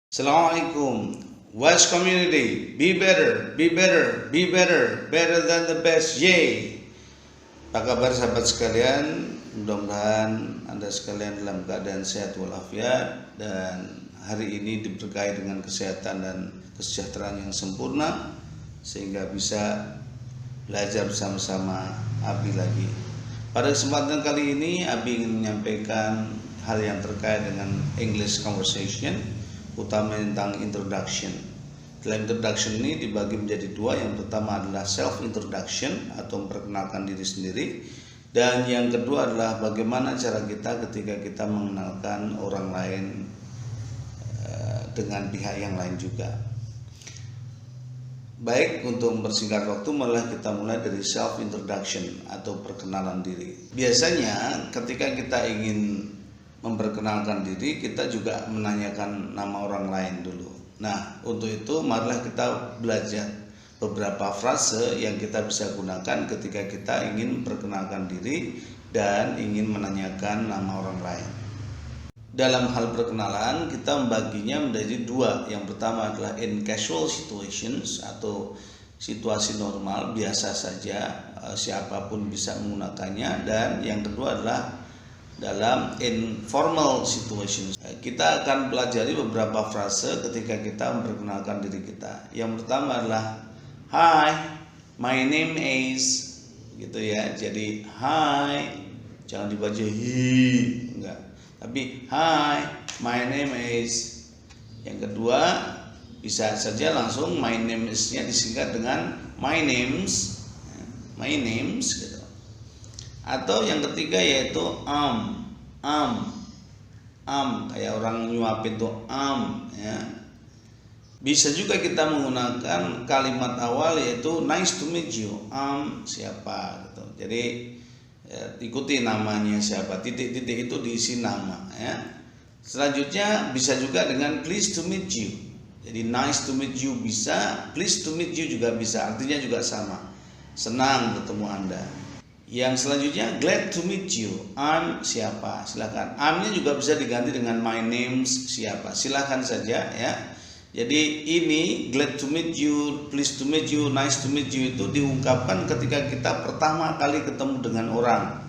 Assalamualaikum. West community, be better, be better, be better, better than the best. Yay. Apa kabar sahabat sekalian? Mudah-mudahan Anda sekalian dalam keadaan sehat walafiat dan hari ini diberkahi dengan kesehatan dan kesejahteraan yang sempurna sehingga bisa belajar bersama-sama Abi lagi. Pada kesempatan kali ini Abi ingin menyampaikan hal yang terkait dengan English conversation, utama tentang introduction. Dalam introduction ini dibagi menjadi dua. Yang pertama adalah self introduction atau memperkenalkan diri sendiri, dan yang kedua adalah bagaimana cara kita ketika kita mengenalkan orang lain dengan pihak yang lain juga. Baik, untuk mempersingkat waktu malah kita mulai dari self introduction atau perkenalan diri. Biasanya ketika kita ingin memperkenalkan diri, kita juga menanyakan nama orang lain dulu. Nah, untuk itu marilah kita belajar beberapa frase yang kita bisa gunakan ketika kita ingin memperkenalkan diri dan ingin menanyakan nama orang lain. Dalam hal perkenalan, kita membaginya menjadi dua. Yang pertama adalah in casual situations atau situasi normal, biasa saja, siapapun bisa menggunakannya. Dan yang kedua adalah dalam informal situations. Kita akan pelajari beberapa frase ketika kita memperkenalkan diri kita. Yang pertama adalah hi, my name is, gitu ya. Jadi hi, jangan dibaca hi, enggak. Tapi hi, my name is. Yang kedua bisa saja langsung my name is-nya disingkat dengan my names, gitu. Atau yang ketiga yaitu kayak orang nyuapin tuh ya. Bisa juga kita menggunakan kalimat awal yaitu nice to meet you. Siapa gitu. Jadi ikuti namanya siapa, titik-titik itu diisi nama ya. Selanjutnya bisa juga dengan pleased to meet you. Jadi nice to meet you bisa, pleased to meet you juga bisa, artinya juga sama, senang bertemu Anda. Yang selanjutnya glad to meet you. Siapa, silakan. Nya juga bisa diganti dengan my name's siapa, silakan saja ya. Jadi ini glad to meet you, pleased to meet you, nice to meet you itu diungkapkan ketika kita pertama kali ketemu dengan orang.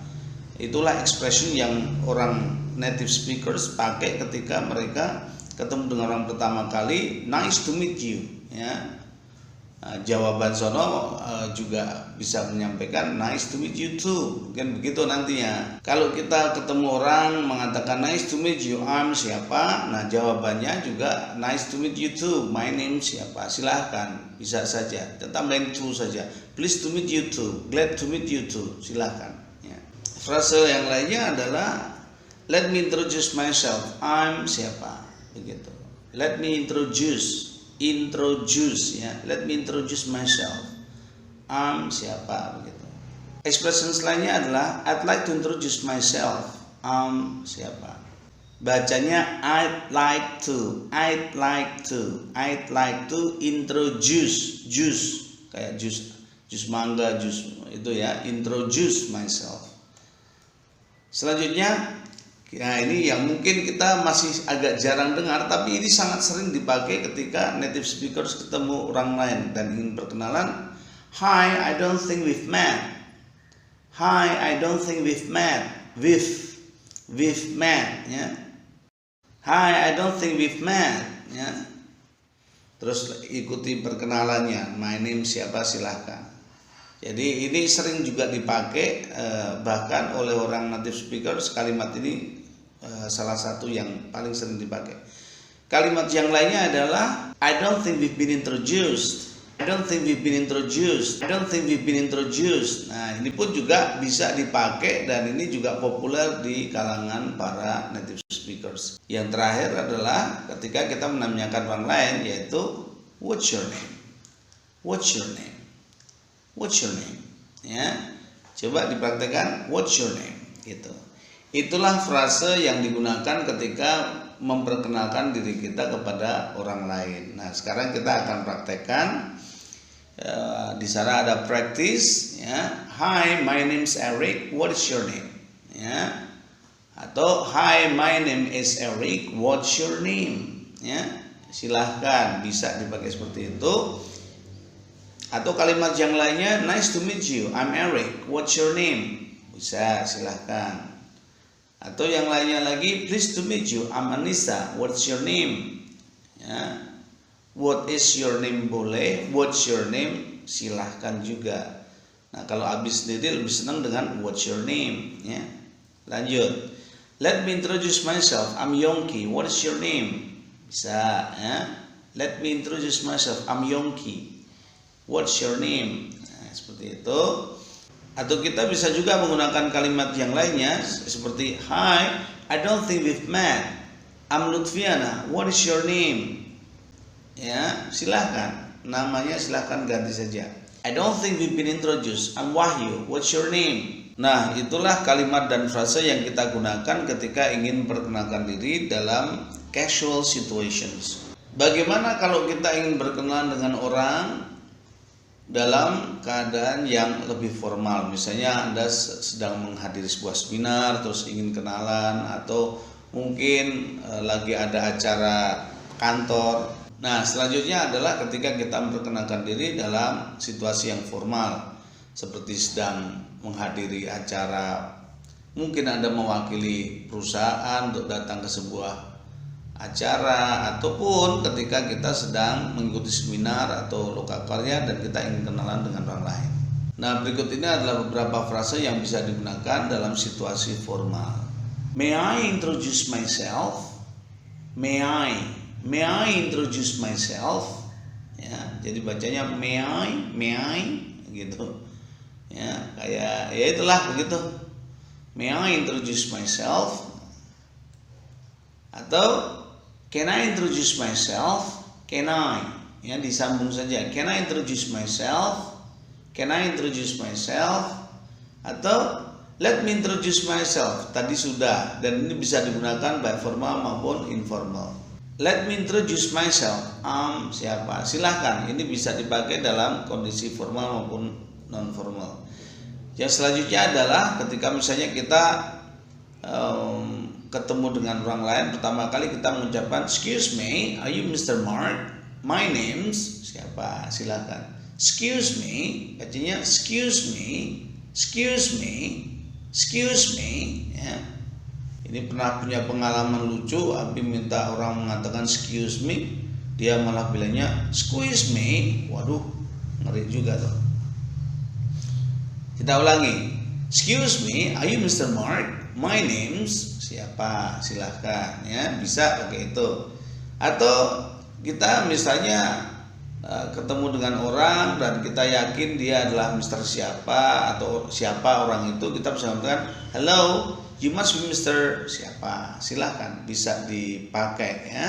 Itulah expression yang orang native speakers pakai ketika mereka ketemu dengan orang pertama kali, nice to meet you ya. Jawaban sono juga bisa menyampaikan nice to meet you too, mungkin begitu nantinya. Kalau kita ketemu orang mengatakan nice to meet you, siapa, nah jawabannya juga nice to meet you too, my name siapa, silahkan, bisa saja, tambahin to saja, pleased to meet you too, glad to meet you too, silahkan ya. Frase yang lainnya adalah let me introduce myself, siapa, begitu. Let me introduce ya, let me introduce myself, siapa, begitu. Expression lainnya adalah I'd like to introduce myself, siapa. Bacanya I'd like to introduce, juice kayak jus mangga, jus itu ya, introduce myself. Selanjutnya, nah ini yang mungkin kita masih agak jarang dengar, tapi ini sangat sering dipakai ketika native speakers ketemu orang lain dan ingin perkenalan. Hi, I don't think we've met. Hi, I don't think we've met. We've met ya. Hi, I don't think we've met ya. Terus ikuti perkenalannya. My name siapa, silahkan. Jadi ini sering juga dipakai bahkan oleh orang native speakers. Kalimat ini salah satu yang paling sering dipakai. Kalimat yang lainnya adalah I don't think we've been introduced. Nah, ini pun juga bisa dipakai dan ini juga populer di kalangan para native speakers. Yang terakhir adalah ketika kita menanyakan orang lain yaitu what's your name ya. Coba dipraktekkan what's your name gitu. Itulah frase yang digunakan ketika memperkenalkan diri kita kepada orang lain. Nah, sekarang kita akan praktekkan. Di sana ada practice ya. Hi, my name's Eric. What is your name? Ya. Atau hi, my name is Eric. What's your name? Ya. silahkan, bisa dipakai seperti itu. Atau kalimat yang lainnya, nice to meet you, I'm Eric, what's your name? Bisa, silahkan. Atau yang lainnya lagi, pleased to meet you, I'm Anissa, what's your name? Ya. What is your name boleh, what's your name silahkan juga. Nah, kalau Abis sendiri lebih senang dengan what's your name, ya. Lanjut. Let me introduce myself, I'm Yongki, what is your name? Bisa, ya. Let me introduce myself, I'm Yongki, what's your name? Nah, seperti itu. Atau kita bisa juga menggunakan kalimat yang lainnya seperti hi, I don't think we've met, I'm Lutfiana, what is your name? Ya, silahkan, namanya silahkan ganti saja. I don't think we've been introduced, I'm Wahyu, what's your name? Nah, itulah kalimat dan frase yang kita gunakan ketika ingin memperkenalkan diri dalam casual situations. Bagaimana kalau kita ingin berkenalan dengan orang dalam keadaan yang lebih formal? Misalnya Anda sedang menghadiri sebuah seminar terus ingin kenalan, atau mungkin lagi ada acara kantor. Nah, selanjutnya adalah ketika kita memperkenalkan diri dalam situasi yang formal, seperti sedang menghadiri acara, mungkin Anda mewakili perusahaan untuk datang ke sebuah acara, ataupun ketika kita sedang mengikuti seminar atau lokakarya dan kita ingin kenalan dengan orang lain. Nah, berikut ini adalah beberapa frase yang bisa digunakan dalam situasi formal. May I introduce myself? May I introduce myself? Ya, jadi bacanya may I gitu. Ya, kayak ya itulah begitu. May I introduce myself? Atau can I introduce myself? Can I? Ya, disambung saja. Can I introduce myself? Can I introduce myself? Atau let me introduce myself. Tadi sudah, dan ini bisa digunakan baik formal maupun informal. Let me introduce myself. Siapa? Silahkan. Ini bisa dipakai dalam kondisi formal maupun non formal. Yang selanjutnya adalah ketika misalnya kita ketemu dengan orang lain, pertama kali kita mengucapkan excuse me, are you Mr. Mark? My name's siapa? Silakan. Excuse me, bacanya excuse me, ya. Ini pernah punya pengalaman lucu, Abi minta orang mengatakan excuse me, dia malah bilangnya squeeze me. Waduh, ngeri juga tuh. Kita ulangi. Excuse me, are you Mr. Mark? My name's siapa? Silahkan, ya, bisa pakai itu. Atau kita misalnya ketemu dengan orang dan kita yakin dia adalah Mr. siapa atau siapa orang itu, kita bisa mengatakan hello, you must be Mr. siapa. Silahkan, bisa dipakai, ya.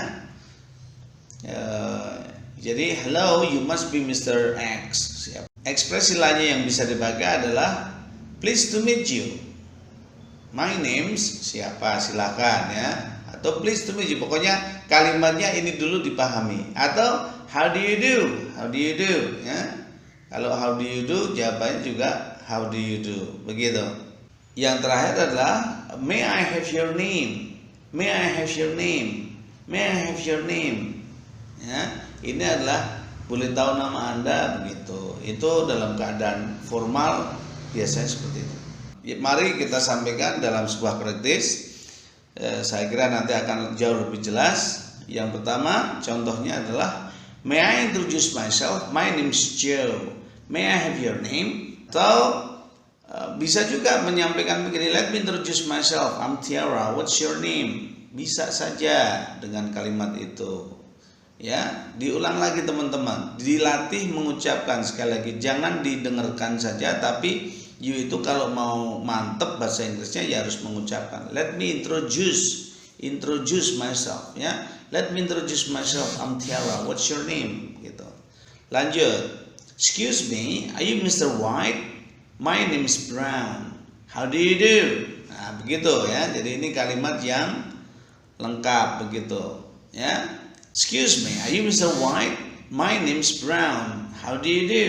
Jadi hello, you must be Mr. X siapa. Ekspresi lainnya yang bisa dipakai adalah pleased to meet you, my name's siapa. Silahkan, ya. Atau pleased to meet you, pokoknya kalimatnya ini dulu dipahami. Atau how do you do, ya. Kalau how do you do, jawabannya juga how do you do, begitu. Yang terakhir adalah may I have your name, may I have your name, may I have your name, ya. Ini adalah boleh tahu nama Anda, begitu. Itu dalam keadaan formal biasanya seperti itu. Ya, mari kita sampaikan dalam sebuah praktis. Saya kira nanti akan jauh lebih jelas. Yang pertama, contohnya adalah may I introduce myself, my name is Joe, may I have your name? Atau bisa juga menyampaikan begini, let me introduce myself, I'm Tiara, what's your name? Bisa saja dengan kalimat itu. Ya, diulang lagi teman-teman, dilatih mengucapkan. Sekali lagi, jangan didengarkan saja, tapi you itu kalau mau mantep bahasa Inggrisnya ya harus mengucapkan. Let me introduce myself, ya. Let me introduce myself, I'm Tiara, what's your name? Gitu. Lanjut. Excuse me, are you Mr. White? My name is Brown. How do you do? Nah, begitu, ya. Jadi ini kalimat yang lengkap, begitu, ya. Excuse me, are you Mr. White? My name is Brown. How do you do?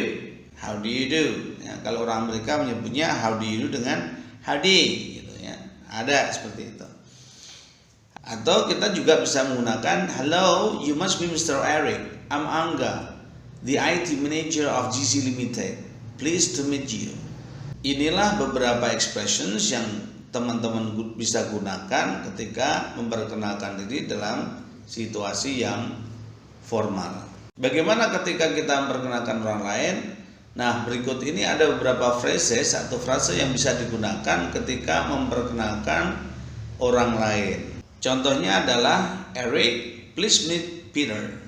How do you do? Ya, kalau orang Amerika menyebutnya how do you do dengan howdy, gitu, ya. Ada seperti itu. Atau kita juga bisa menggunakan hello, you must be Mr. Eric. I'm Angga, the IT manager of GC Limited. Pleased to meet you. Inilah beberapa expressions yang teman-teman bisa gunakan ketika memperkenalkan diri dalam situasi yang formal. Bagaimana ketika kita memperkenalkan orang lain? Nah, berikut ini ada beberapa phrases atau frase yang bisa digunakan ketika memperkenalkan orang lain. Contohnya adalah Eric, please meet Peter.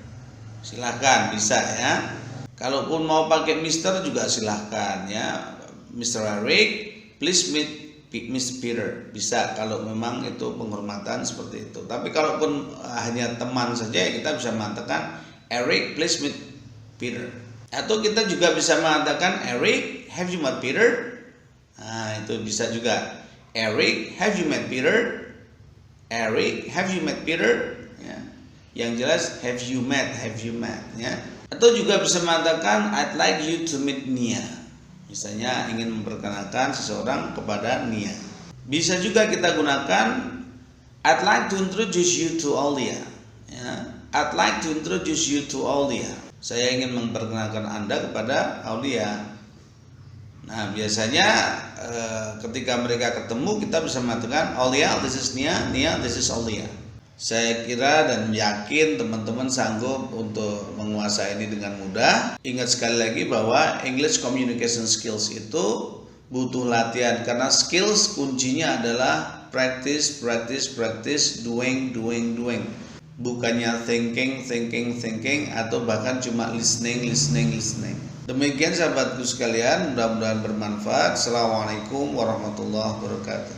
Silahkan, bisa ya. Kalaupun mau pakai Mr. juga silahkan ya. Mr. Eric, please meet Mr. Peter. Bisa kalau memang itu penghormatan seperti itu. Tapi kalaupun hanya teman saja, kita bisa mengatakan Eric, please meet Peter. Atau kita juga bisa mengatakan Eric, have you met Peter? Nah, itu bisa juga. Eric, have you met Peter? Eric, have you met Peter? Ya. Yang jelas have you met ya. Atau juga bisa mengatakan I'd like you to meet Nia. Misalnya ingin memperkenalkan seseorang kepada Nia. Bisa juga kita gunakan I'd like to introduce you to Aulia. Ya. I'd like to introduce you to Aulia. Saya ingin memperkenalkan Anda kepada Aulia. Nah, biasanya ketika mereka ketemu kita bisa mengatakan Aulia, this is Nia, Nia, this is Aulia. Saya kira dan yakin teman-teman sanggup untuk menguasai ini dengan mudah. Ingat sekali lagi bahwa English communication skills itu butuh latihan, karena skills kuncinya adalah practice, doing. Bukannya thinking atau bahkan cuma listening. Demikian sahabatku sekalian, mudah-mudahan bermanfaat. Assalamualaikum warahmatullahi wabarakatuh.